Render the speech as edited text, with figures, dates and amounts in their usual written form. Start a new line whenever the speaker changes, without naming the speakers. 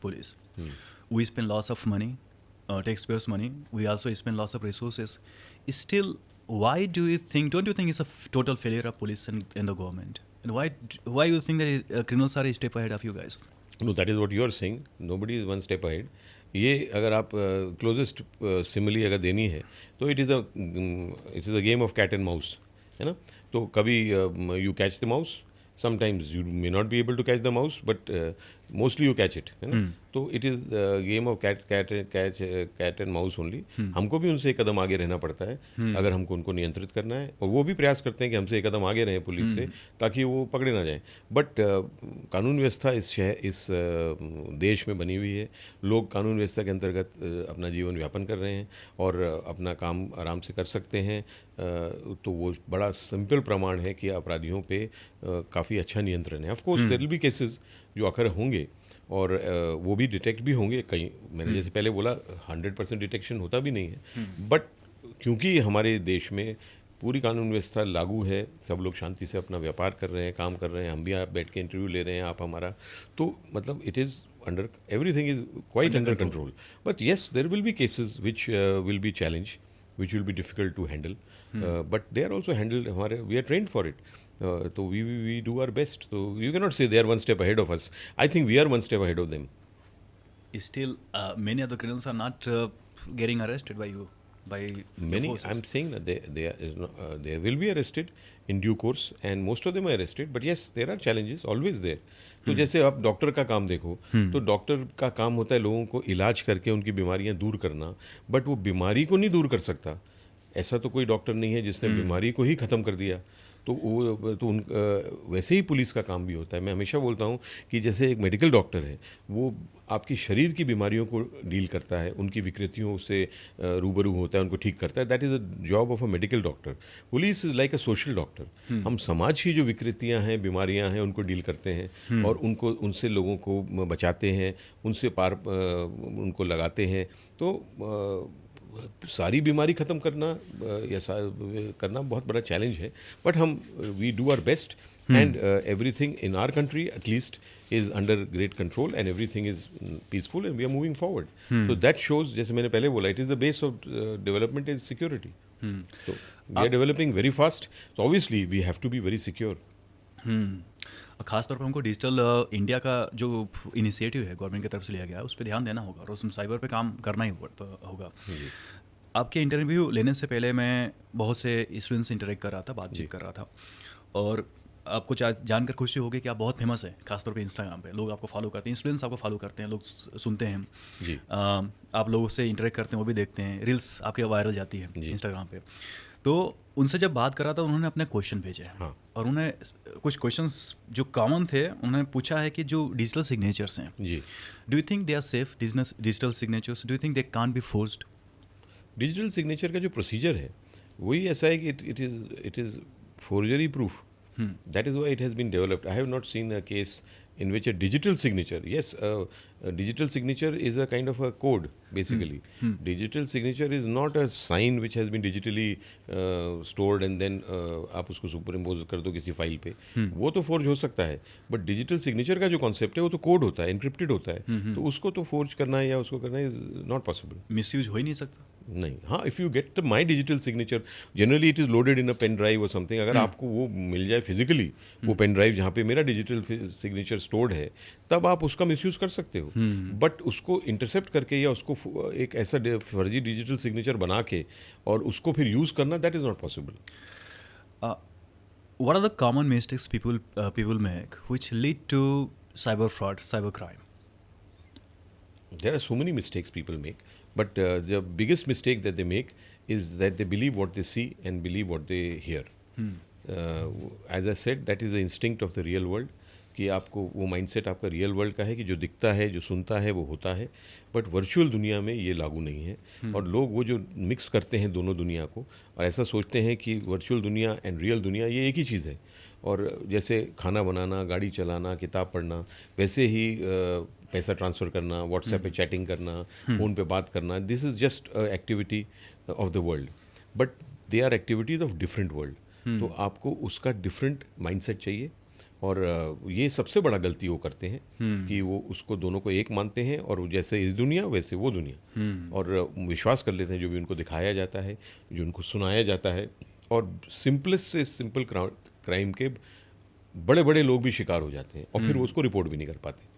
police. We spend lots of money, taxpayers' money. We also spend lots of resources. Still, why do you think? Don't you think it's a total failure of police and the government? And why you think that criminals are a step ahead of you guys?
No, that is what you are saying. Nobody is one step ahead. ये अगर आप closest simile अगर देनी है तो it is a game of cat and mouse, है ना. तो कभी you catch the mouse, sometimes you may not be able to catch the mouse, but mostly you catch it, है ना. तो it is game of cat and mouse only. हमको भी उनसे एक कदम आगे रहना पड़ता है अगर हमको उनको नियंत्रित करना है, और वो भी प्रयास करते हैं कि हमसे एक कदम आगे रहें पुलिस से, ताकि वो पकड़े ना जाएं. बट कानून व्यवस्था इस देश में बनी हुई है. लोग कानून व्यवस्था के अंतर्गत अपना जीवन व्यापन कर रहे हैं और अपना काम आराम से कर सकते हैं. तो वो बड़ा सिंपल प्रमाण है कि अपराधियों पे काफ़ी अच्छा नियंत्रण है. Of course there will be cases जो अक्सर होंगे, और वो भी डिटेक्ट भी होंगे. कहीं मैंने जैसे पहले बोला 100% डिटेक्शन होता भी नहीं है, बट क्योंकि हमारे देश में पूरी कानून व्यवस्था लागू है, सब लोग शांति से अपना व्यापार कर रहे हैं, काम कर रहे हैं, हम भी आप बैठ के इंटरव्यू ले रहे हैं, आप हमारा, तो मतलब it is under, everything is quite under control. But yes, there will be cases which will be challenge, which will be difficult to handle, but they are also handled. We are trained for it. So we do our best. So you cannot say they are one step ahead of us. I think we are one step ahead of them.
Still, many of the criminals are not getting arrested by you, by
Many,
the forces.
I'm saying that they will be arrested in due course, and most of them are arrested. But yes, there are challenges always there. तो जैसे आप doctor का काम देखो, तो doctor का काम होता है लोगों को इलाज करके उनकी बीमारियां दूर करना, बट वो बीमारी को नहीं दूर कर सकता. ऐसा तो कोई डॉक्टर नहीं है जिसने बीमारी को ही ख़त्म कर दिया. तो वैसे ही पुलिस का काम भी होता है. मैं हमेशा बोलता हूँ कि जैसे एक मेडिकल डॉक्टर है, वो आपकी शरीर की बीमारियों को डील करता है, उनकी विकृतियों से रूबरू होता है, उनको ठीक करता है. That is a job of a medical doctor. Police is like a social doctor. हम समाज की जो विकृतियाँ हैं, बीमारियाँ हैं, उनको डील करते हैं और उनसे लोगों को बचाते हैं, उनसे उनको लगाते हैं. तो सारी बीमारी ख़त्म करना बहुत बड़ा चैलेंज है. बट हम we do our best, and everything in our country at least is under great control, and everything is peaceful, and we are moving forward. So that shows, जैसे मैंने पहले बोला, it is the base of development is security. So we are developing very fast, so obviously we have to be very secure.
खास तौर पर हमको digital India का जो इनिशिएटिव है गवर्नमेंट की तरफ से लिया गया है, उस पर ध्यान देना होगा और उसमें साइबर पे काम करना ही होगा. आपके इंटरव्यू लेने से पहले मैं बहुत से स्टूडेंट्स से इंटरेक्ट कर रहा था, बातचीत कर रहा था, और आपको जानकर खुशी होगी कि आप बहुत फेमस हैं. खासतौर पे इंस्टाग्राम पे लोग आपको फॉलो करते हैं, स्टूडेंट्स आपको फॉलो करते हैं, लोग सुनते हैं
जी.
आप लोगों से इंटरेक्ट करते हैं, वो भी देखते हैं, रील्स आपके वायरल जाती है इंस्टाग्राम पे. तो उनसे जब बात करा था, उन्होंने अपने क्वेश्चन भेजे हैं.
हाँ.
और उन्हें कुछ क्वेश्चंस जो कॉमन थे, उन्होंने पूछा है कि जो डिजिटल सिग्नेचर्स हैं,
जी.
Do you think they are safe digital signatures? Do you think they can't be forced?
Digital signature का जो प्रोसीजर है वही ऐसा है कि it is forgery proof. That is why it has been developed. I have not seen a case in which a digital signature, yes, a digital signature is a kind of a code basically. Digital signature is not a sign which has been digitally stored and then आप उसको superimpose कर दो किसी file पे. वो तो forge हो सकता है, बट डिजिटल सिग्नेचर का जो कॉन्सेप्ट है वो तो कोड होता है, एनक्रिप्टेड होता है. तो उसको तो फोर्ज करना है या उसको करना है इज नॉट पॉसिबल.
मिसयूज हो ही नहीं सकता.
नहीं. हाँ, if you get the my digital signature, generally it is loaded in a pen drive और समथिंग. अगर आपको वो मिल जाए फिजिकली, वो पेन ड्राइव जहाँ पे मेरा डिजिटल सिग्नेचर स्टोर्ड है, तब आप उसका मिसयूज़ कर सकते हो. बट उसको इंटरसेप्ट करके या उसको एक ऐसा फर्जी डिजिटल सिग्नेचर बना के और उसको फिर यूज़ करना, that is not possible.
What are the common mistakes people make which lead to cyber fraud, cyber crime?
There are so many mistakes people make, but the biggest mistake that they make is that they believe what they see and believe what they hear. As I said, that is the instinct of the real world. कि आपको वो mindset आपका real world का है कि जो दिखता है, जो सुनता है, वो होता है. बट वर्चुअल दुनिया में ये लागू नहीं है. और लोग वो जो मिक्स करते हैं दोनों दुनिया को, और ऐसा सोचते हैं कि वर्चुअल दुनिया एंड रियल दुनिया ये एक ही चीज़ है. और जैसे खाना बनाना, गाड़ी चलाना, किताब पढ़ना, वैसे ही पैसा ट्रांसफ़र करना, व्हाट्सएप पे चैटिंग करना, फ़ोन पे बात करना, this is just activity of the world. But they are activities of different world. तो आपको उसका डिफरेंट माइंडसेट चाहिए, और ये सबसे बड़ा गलती वो करते हैं कि वो उसको दोनों को एक मानते हैं और जैसे इस दुनिया वैसे वो दुनिया, और विश्वास कर लेते हैं जो भी उनको दिखाया जाता है, जो उनको सुनाया जाता है। और सिंपलेस्ट से सिंपल क्राइम के बड़े बड़े लोग भी शिकार हो जाते हैं और फिर वो उसको रिपोर्ट भी नहीं कर पाते।